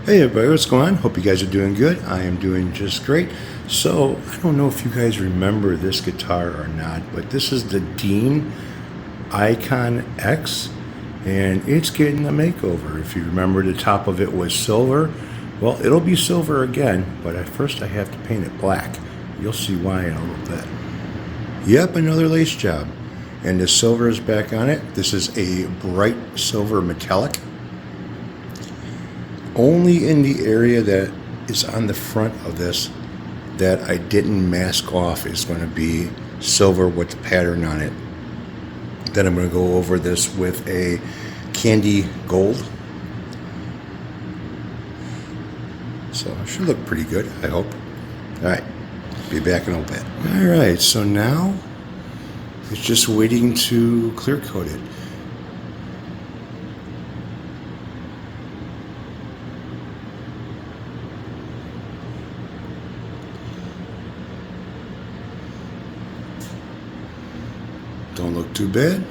Hey everybody, what's going on? Hope you guys are doing good. I am doing just great. So, I don't know if you guys remember this guitar or not, but this is the Dean Icon X, and it's getting a makeover. If you remember, the top of it was silver. Well, it'll be silver again, but at first I have to paint it black. You'll see why in a little bit. Yep, another lace job. And the silver is back on it. This is a bright silver metallic. Only in the area that is on the front of this that I didn't mask off is going to be silver with the pattern on it. Then I'm going to go over this with a candy gold. So it should look pretty good, I hope. Alright, be back in a little bit. Alright, so now it's just waiting to clear coat it. Don't look too bad.